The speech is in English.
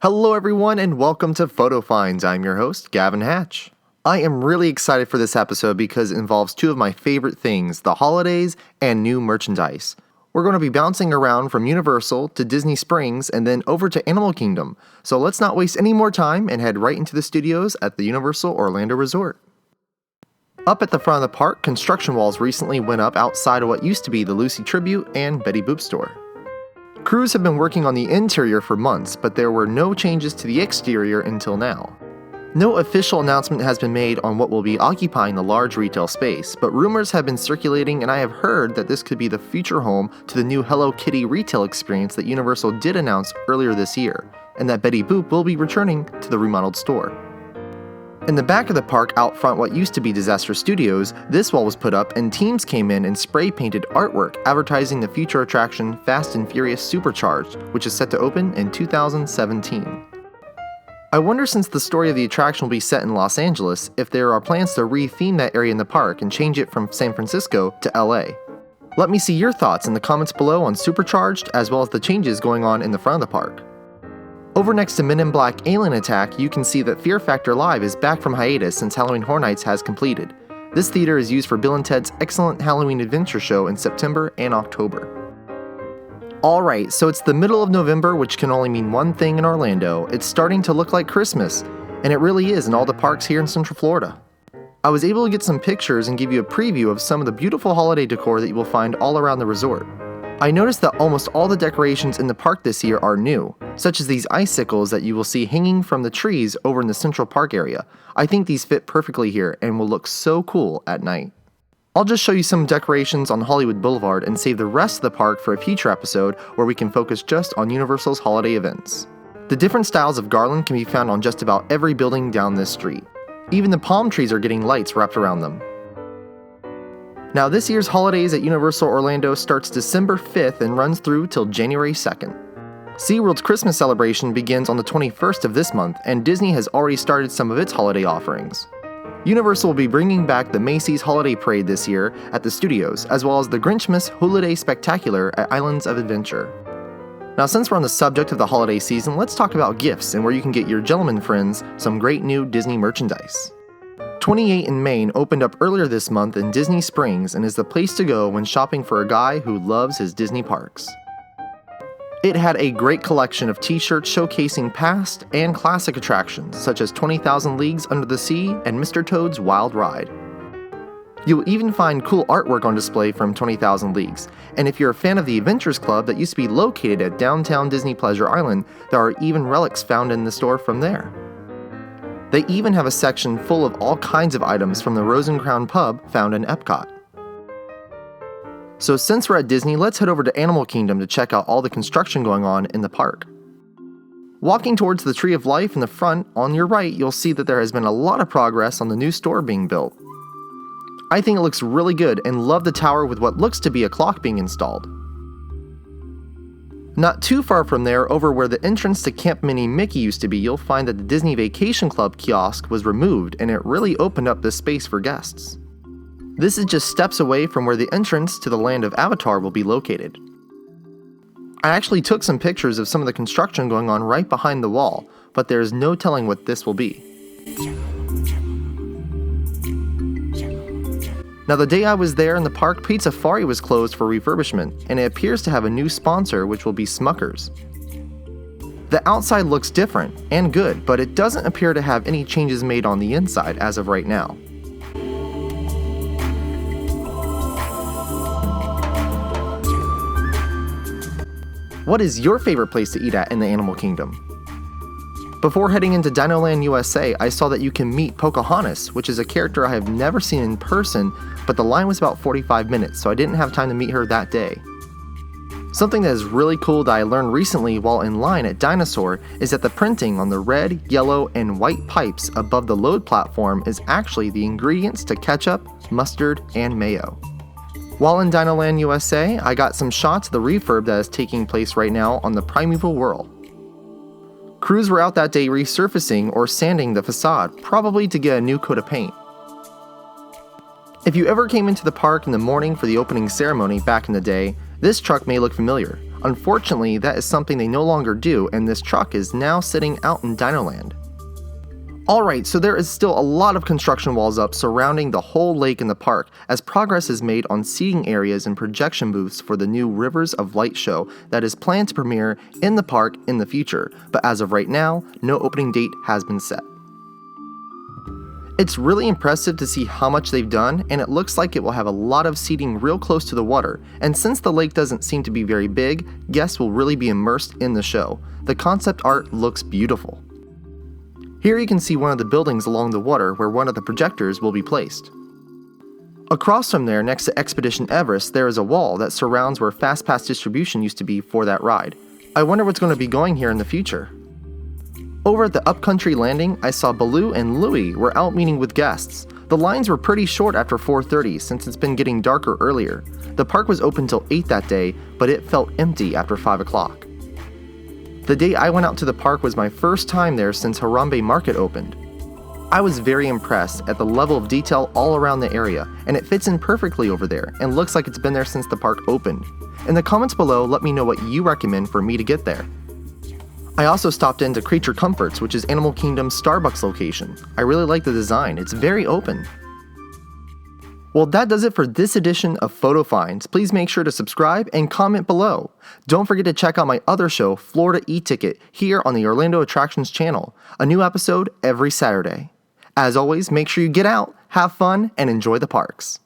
Hello everyone and welcome to Photo Finds. I'm your host, Gavin Hatch. I am really excited for this episode because it involves two of my favorite things, the holidays and new merchandise. We're going to be bouncing around from Universal to Disney Springs and then over to Animal Kingdom. So let's not waste any more time and head right into the studios at the Universal Orlando Resort. Up at the front of the park, construction walls recently went up outside of what used to be the Lucy Tribute and Betty Boop store. Crews have been working on the interior for months, but there were no changes to the exterior until now. No official announcement has been made on what will be occupying the large retail space, but rumors have been circulating and I have heard that this could be the future home to the new Hello Kitty retail experience that Universal did announce earlier this year, and that Betty Boop will be returning to the remodeled store. In the back of the park out front what used to be Disaster Studios, this wall was put up and teams came in and spray painted artwork advertising the future attraction Fast and Furious Supercharged, which is set to open in 2017. I wonder, since the story of the attraction will be set in Los Angeles, if there are plans to re-theme that area in the park and change it from San Francisco to LA. Let me see your thoughts in the comments below on Supercharged as well as the changes going on in the front of the park. Over next to Men in Black Alien Attack, you can see that Fear Factor Live is back from hiatus since Halloween Horror Nights has completed. This theater is used for Bill and Ted's excellent Halloween Adventure show in September and October. Alright, so it's the middle of November, which can only mean one thing in Orlando. It's starting to look like Christmas, and it really is in all the parks here in Central Florida. I was able to get some pictures and give you a preview of some of the beautiful holiday decor that you will find all around the resort. I noticed that almost all the decorations in the park this year are new, such as these icicles that you will see hanging from the trees over in the Central Park area. I think these fit perfectly here and will look so cool at night. I'll just show you some decorations on Hollywood Boulevard and save the rest of the park for a future episode where we can focus just on Universal's holiday events. The different styles of garland can be found on just about every building down this street. Even the palm trees are getting lights wrapped around them. Now, this year's holidays at Universal Orlando starts December 5th and runs through till January 2nd. SeaWorld's Christmas celebration begins on the 21st of this month, and Disney has already started some of its holiday offerings. Universal will be bringing back the Macy's Holiday Parade this year at the studios, as well as the Grinchmas Holiday Spectacular at Islands of Adventure. Now, since we're on the subject of the holiday season, let's talk about gifts and where you can get your gentleman friends some great new Disney merchandise. 28 in Maine opened up earlier this month in Disney Springs and is the place to go when shopping for a guy who loves his Disney parks. It had a great collection of t-shirts showcasing past and classic attractions such as 20,000 Leagues Under the Sea and Mr. Toad's Wild Ride. You'll even find cool artwork on display from 20,000 Leagues, and if you're a fan of the Adventures Club that used to be located at downtown Disney Pleasure Island, there are even relics found in the store from there. They even have a section full of all kinds of items from the Rose and Crown pub found in Epcot. So since we're at Disney, let's head over to Animal Kingdom to check out all the construction going on in the park. Walking towards the Tree of Life in the front, on your right, you'll see that there has been a lot of progress on the new store being built. I think it looks really good and love the tower with what looks to be a clock being installed. Not too far from there, over where the entrance to Camp Mini Mickey used to be, you'll find that the Disney Vacation Club kiosk was removed and it really opened up this space for guests. This is just steps away from where the entrance to the land of Avatar will be located. I actually took some pictures of some of the construction going on right behind the wall, but there is no telling what this will be. Now, the day I was there in the park, Pete Safari was closed for refurbishment, and it appears to have a new sponsor, which will be Smucker's. The outside looks different and good, but it doesn't appear to have any changes made on the inside as of right now. What is your favorite place to eat at in the Animal Kingdom? Before heading into Dinoland USA, I saw that you can meet Pocahontas, which is a character I have never seen in person, but the line was about 45 minutes, so I didn't have time to meet her that day. Something that is really cool that I learned recently while in line at Dinosaur is that the printing on the red, yellow, and white pipes above the load platform is actually the ingredients to ketchup, mustard, and mayo. While in Dinoland USA, I got some shots of the refurb that is taking place right now on the Primeval Whirl. Crews were out that day resurfacing or sanding the facade, probably to get a new coat of paint. If you ever came into the park in the morning for the opening ceremony back in the day, this truck may look familiar. Unfortunately, that is something they no longer do, and this truck is now sitting out in Dinoland. Alright, so there is still a lot of construction walls up surrounding the whole lake in the park, as progress is made on seating areas and projection booths for the new Rivers of Light show that is planned to premiere in the park in the future, but as of right now, no opening date has been set. It's really impressive to see how much they've done, and it looks like it will have a lot of seating real close to the water, and since the lake doesn't seem to be very big, guests will really be immersed in the show. The concept art looks beautiful. Here you can see one of the buildings along the water where one of the projectors will be placed. Across from there, next to Expedition Everest, there is a wall that surrounds where Fast Pass distribution used to be for that ride. I wonder what's going to be going here in the future. Over at the Upcountry Landing, I saw Baloo and Louie were out meeting with guests. The lines were pretty short after 4:30 since it's been getting darker earlier. The park was open till 8 that day, but it felt empty after 5 o'clock. The day I went out to the park was my first time there since Harambe Market opened. I was very impressed at the level of detail all around the area, and it fits in perfectly over there and looks like it's been there since the park opened. In the comments below, let me know what you recommend for me to get there. I also stopped into Creature Comforts, which is Animal Kingdom's Starbucks location. I really like the design, it's very open. Well, that does it for this edition of Photo Finds. Please make sure to subscribe and comment below. Don't forget to check out my other show, Florida E-Ticket, here on the Orlando Attractions channel. A new episode every Saturday. As always, make sure you get out, have fun, and enjoy the parks.